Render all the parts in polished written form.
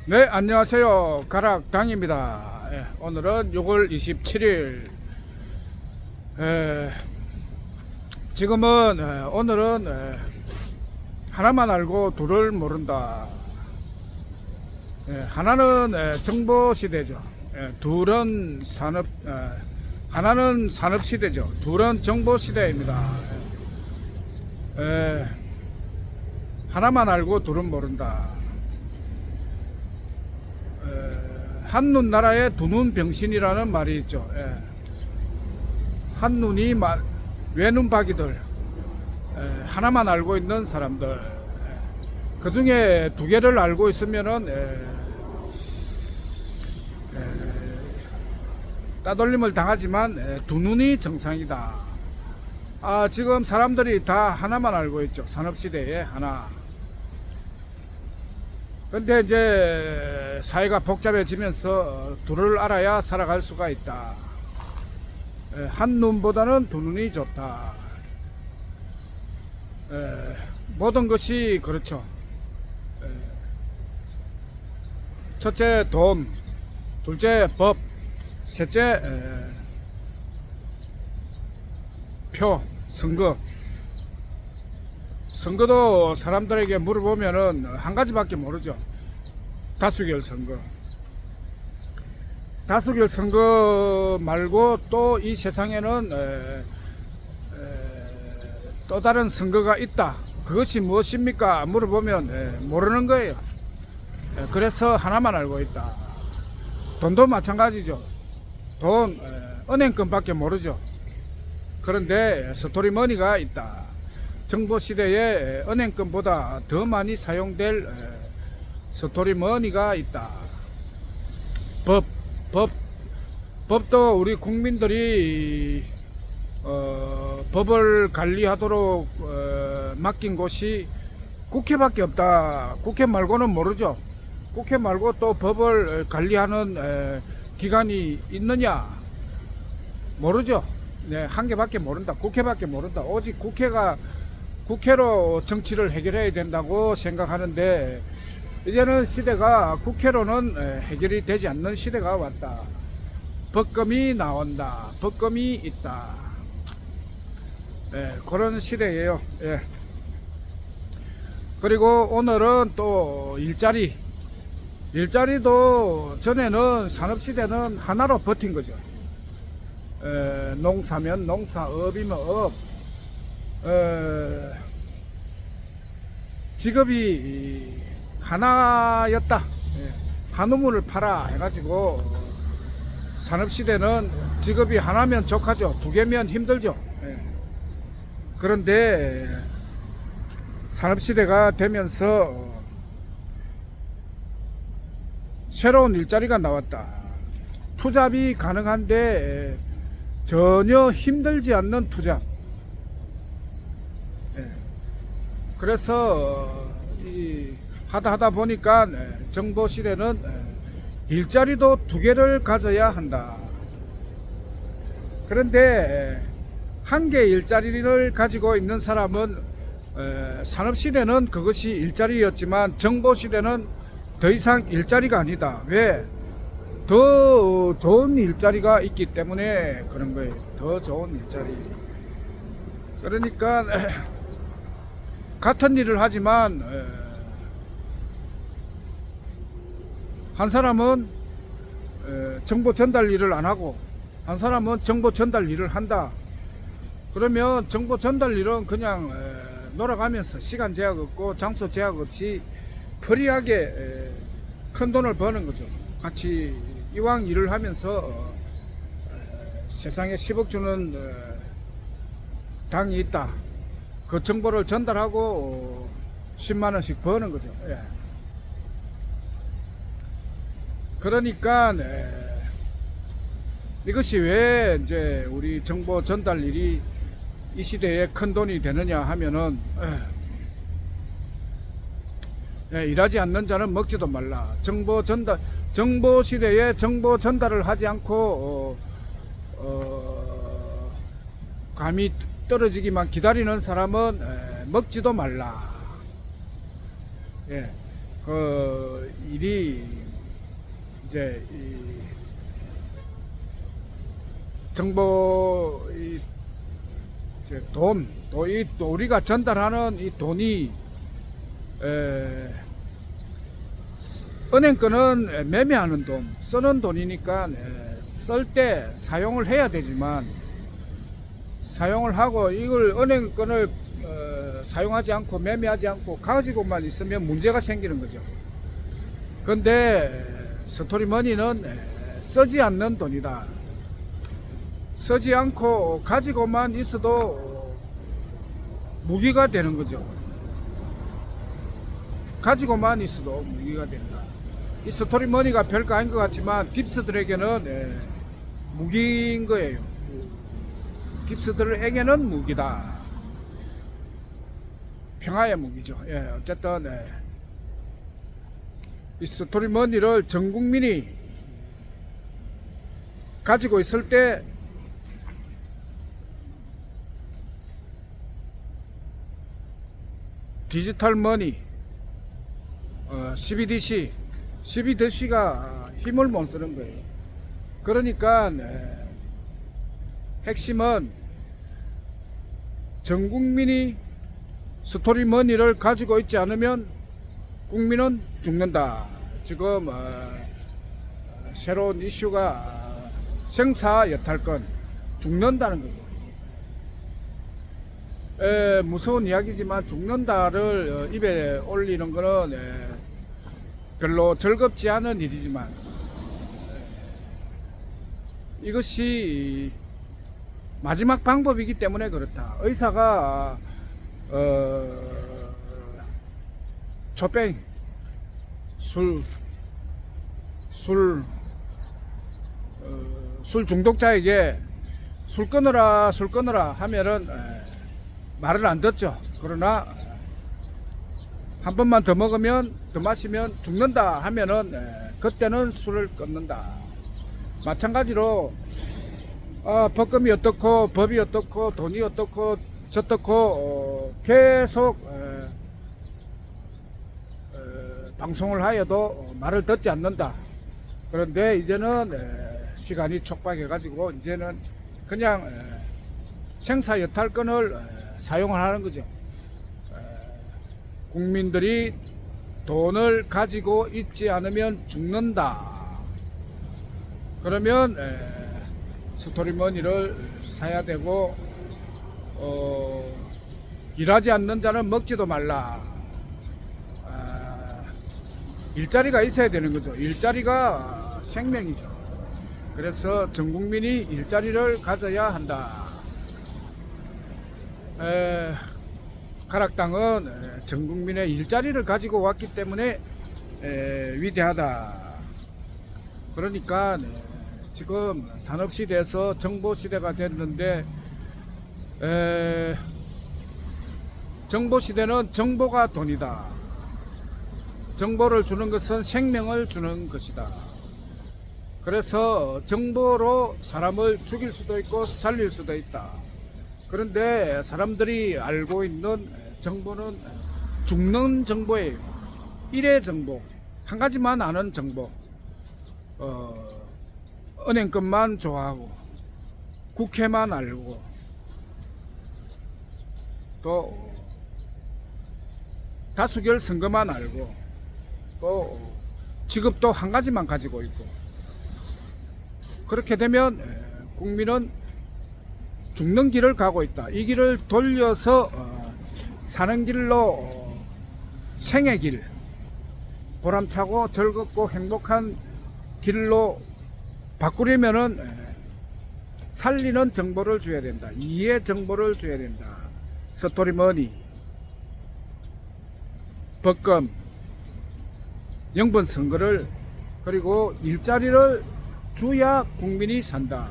네, 안녕하세요. 가락당입니다. 오늘은 6월 27일. 지금은 오늘은 하나만 알고 둘을 모른다. 하나는 정보 시대죠. 둘은 산업, 하나는 산업 시대죠. 둘은 정보 시대입니다. 하나만 알고 둘은 모른다. 한눈 나라에 두 눈 병신이라는 말이 있죠. 한눈이 외눈박이들, 하나만 알고 있는 사람들, 그 중에 두 개를 알고 있으면은 따돌림을 당하지만 두 눈이 정상이다. 지금 사람들이 다 하나만 알고 있죠. 산업시대에 하나. 근데 이제 사회가 복잡해지면서 둘을 알아야 살아갈 수가 있다. 한 눈보다는 두 눈이 좋다. 모든 것이 그렇죠. 첫째 돈, 둘째 법, 셋째 표, 선거. 선거도 사람들에게 물어보면은 한 가지밖에 모르죠. 다수결 선거. 다수결 선거 말고 또 이 세상에는 또 다른 선거가 있다. 그것이 무엇입니까? 물어보면 모르는 거예요. 그래서 하나만 알고 있다. 돈도 마찬가지죠. 돈, 은행권밖에 모르죠. 그런데 스토리머니가 있다. 정보시대에 은행권보다 더 많이 사용될 스토리머니가 있다. 법도 우리 국민들이 법을 관리하도록 맡긴 곳이 국회밖에 없다. 국회 말고는 모르죠. 국회 말고 또 법을 관리하는 기관이 있느냐? 모르죠. 네, 한 개밖에 모른다. 국회밖에 모른다. 오직 국회로 정치를 해결해야 된다고 생각하는데, 이제는 시대가 국회로는 해결이 되지 않는 시대가 왔다. 법검이 나온다. 법검이 있다. 그런 시대예요. 그리고 오늘은 또 일자리도 전에는 산업시대는 하나로 버틴 거죠. 농사면 농사, 업이면 업. 직업이 하나였다. 한우물을 팔아 해가지고 산업시대는 직업이 하나면 족하죠. 두 개면 힘들죠. 그런데 산업시대가 되면서 새로운 일자리가 나왔다. 투잡이 가능한데 전혀 힘들지 않는 투잡. 그래서 하다 보니까 정보 시대는 일자리도 두 개를 가져야 한다. 그런데 한 개 일자리를 가지고 있는 사람은 산업 시대는 그것이 일자리였지만 정보 시대는 더 이상 일자리가 아니다. 왜? 더 좋은 일자리가 있기 때문에 그런 거예요. 더 좋은 일자리. 그러니까 같은 일을 하지만 한 사람은 정보 전달 일을 안 하고 한 사람은 정보 전달 일을 한다. 그러면 정보 전달 일은 그냥 놀아가면서 시간 제약 없고 장소 제약 없이 프리하게 큰 돈을 버는 거죠. 같이 이왕 일을 하면서 세상에 10억 주는 당이 있다. 그 정보를 전달하고 10만원씩 버는 거죠. 그러니까 이것이 왜 이제 우리 정보 전달 일이 이 시대에 큰 돈이 되느냐 하면은 일하지 않는 자는 먹지도 말라. 정보 시대에 정보 전달을 하지 않고 감이 떨어지기만 기다리는 사람은 먹지도 말라. 그 일이 이제 이 정보 이제 우리가 전달하는 이 돈이 은행권은 매매하는 돈, 쓰는 돈이니까 쓸 때 사용을 해야 되지만 사용을 하고 이걸 은행권을 사용하지 않고 매매하지 않고 가지고만 있으면 문제가 생기는 거죠. 근데 스토리머니는 쓰지 않는 돈이다. 쓰지 않고 가지고만 있어도 무기가 되는 거죠. 가지고만 있어도 무기가 된다. 이 스토리머니가 별거 아닌 것 같지만 딥스들에게는 무기인 거예요. 딥스들에게는 무기다. 평화의 무기죠. 어쨌든 이 스토리머니를 전 국민이 가지고 있을 때 디지털 머니, CBDC가 힘을 못 쓰는 거예요. 그러니까 핵심은 전 국민이 스토리머니를 가지고 있지 않으면 국민은 죽는다. 지금 새로운 이슈가 생사 여탈권, 죽는다는 거죠. 무서운 이야기지만 죽는다를 입에 올리는 거는 별로 즐겁지 않은 일이지만 이것이 마지막 방법이기 때문에 그렇다. 의사가 초병, 술 중독자에게 술 끊어라 하면은 말을 안 듣죠. 그러나 한 번만 더 먹으면, 더 마시면 죽는다 하면은 그때는 술을 끊는다. 마찬가지로 법금이 어떻고 법이 어떻고 돈이 어떻고 저떻고 계속 방송을 하여도 말을 듣지 않는다. 그런데 이제는 시간이 촉박해 가지고 이제는 그냥 생사여탈권을 사용을 하는 거죠. 국민들이 돈을 가지고 있지 않으면 죽는다. 그러면 스토리머니를 사야 되고 일하지 않는 자는 먹지도 말라. 일자리가 있어야 되는 거죠. 일자리가 생명이죠. 그래서 전 국민이 일자리를 가져야 한다. 가락당은 전 국민의 일자리를 가지고 왔기 때문에 위대하다. 그러니까 지금 산업시대에서 정보시대가 됐는데 정보시대는 정보가 돈이다. 정보를 주는 것은 생명을 주는 것이다. 그래서 정보로 사람을 죽일 수도 있고 살릴 수도 있다. 그런데 사람들이 알고 있는 정보는 죽는 정보예요. 일의 정보, 한 가지만 아는 정보. 은행권만 좋아하고 국회만 알고 또 다수결 선거만 알고 또 직업도 한 가지만 가지고 있고, 그렇게 되면 국민은 죽는 길을 가고 있다. 이 길을 돌려서 사는 길로, 생의 길, 보람차고 즐겁고 행복한 길로 바꾸려면은 살리는 정보를 줘야 된다. 이해 정보를 줘야 된다. 스토리머니, 법금, 영번 선거를, 그리고 일자리를 줘야 국민이 산다.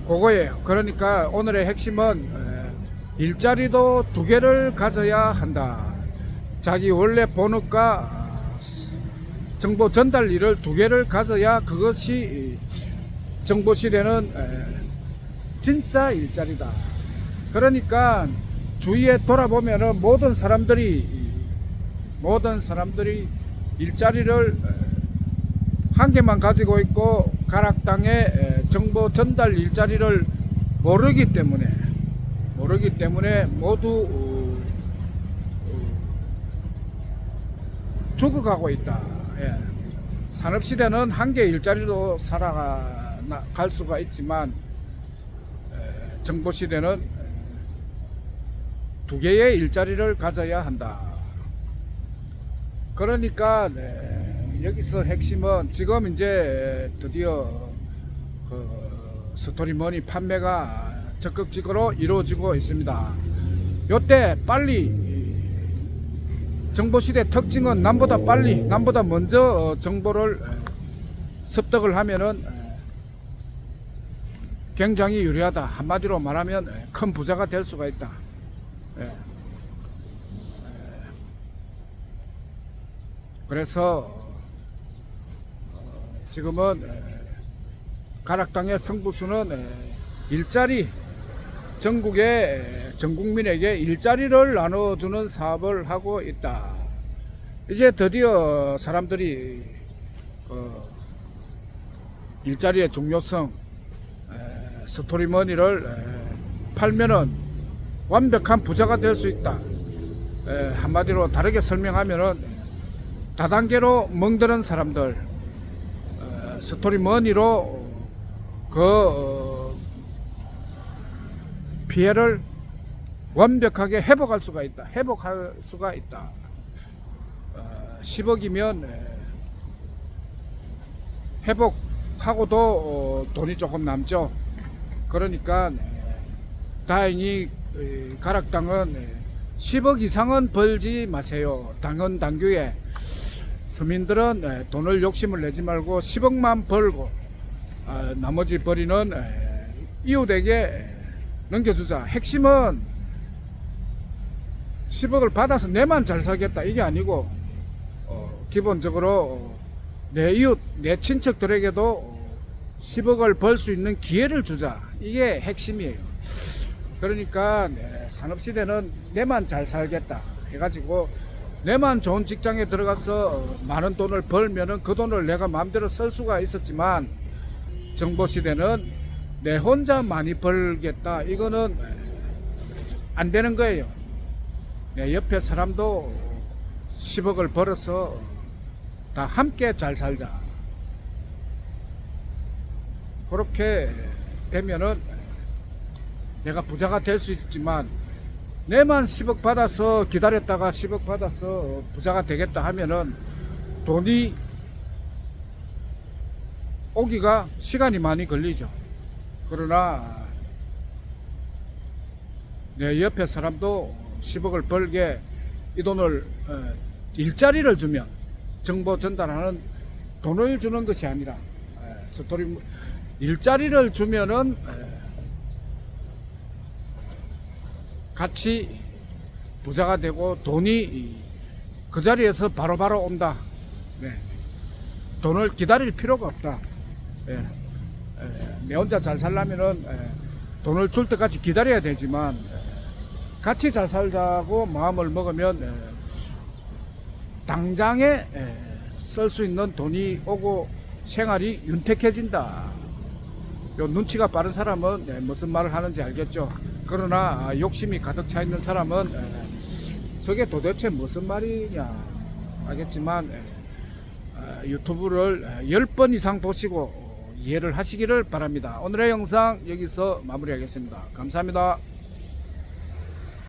그거예요. 그러니까 오늘의 핵심은 일자리도 2개를 가져야 한다. 자기 원래 본업과 정보 전달 일을 2개를 가져야 그것이 정보시대는 진짜 일자리다. 그러니까 주위에 돌아보면은 모든 사람들이 일자리를 한 개만 가지고 있고 가락당의 정보 전달 일자리를 모르기 때문에 모두 죽어가고 있다. 예. 산업시대는 한 개 일자리로 살아갈 수가 있지만 정보시대는 두 개의 일자리를 가져야 한다. 그러니까 여기서 핵심은 지금 이제 드디어 그 스토리머니 판매가 적극적으로 이루어지고 있습니다. 요때 빨리 정보시대 특징은 남보다 빨리, 남보다 먼저 정보를 습득을 하면은 굉장히 유리하다. 한마디로 말하면 큰 부자가 될 수가 있다. 그래서 지금은 가락당의 승부수는 일자리, 전국의 전 국민에게 일자리를 나눠주는 사업을 하고 있다. 이제 드디어 사람들이 일자리의 중요성, 스토리머니를 팔면은 완벽한 부자가 될 수 있다. 한마디로 다르게 설명하면은 다단계로 멍드는 사람들, 스토리머니로 피해를 완벽하게 회복할 수가 있다. 10억이면 회복하고도 돈이 조금 남죠. 그러니까 다행히 가락당은 10억 이상은 벌지 마세요. 당규에 서민들은 돈을 욕심을 내지 말고 10억만 벌고 나머지 벌이는 이웃에게 넘겨주자. 핵심은 10억을 받아서 내만 잘 살겠다 이게 아니고 기본적으로 내 이웃, 내 친척들에게도 10억을 벌 수 있는 기회를 주자. 이게 핵심이에요. 그러니까 산업시대는 내만 잘 살겠다 해가지고 내만 좋은 직장에 들어가서 많은 돈을 벌면은 그 돈을 내가 마음대로 쓸 수가 있었지만 정보시대는 내 혼자 많이 벌겠다. 이거는 안 되는 거예요. 내 옆에 사람도 10억을 벌어서 다 함께 잘 살자. 그렇게 되면은 내가 부자가 될 수 있지만 내만 10억 받아서 기다렸다가 10억 받아서 부자가 되겠다 하면은 돈이 오기가 시간이 많이 걸리죠. 그러나 내 옆에 사람도 10억을 벌게 이 돈을 일자리를 주면 정보 전달하는 돈을 주는 것이 아니라 일자리를 주면은 같이 부자가 되고 돈이 그 자리에서 바로바로 온다. 돈을 기다릴 필요가 없다. 내 혼자 잘 살려면은 돈을 줄 때까지 기다려야 되지만 같이 잘 살자고 마음을 먹으면 당장에 쓸 수 있는 돈이 오고 생활이 윤택해진다. 요 눈치가 빠른 사람은 무슨 말을 하는지 알겠죠. 그러나 욕심이 가득 차 있는 사람은 저게 도대체 무슨 말이냐 알겠지만 유튜브를 10번 이상 보시고 이해를 하시기를 바랍니다. 오늘의 영상 여기서 마무리하겠습니다. 감사합니다.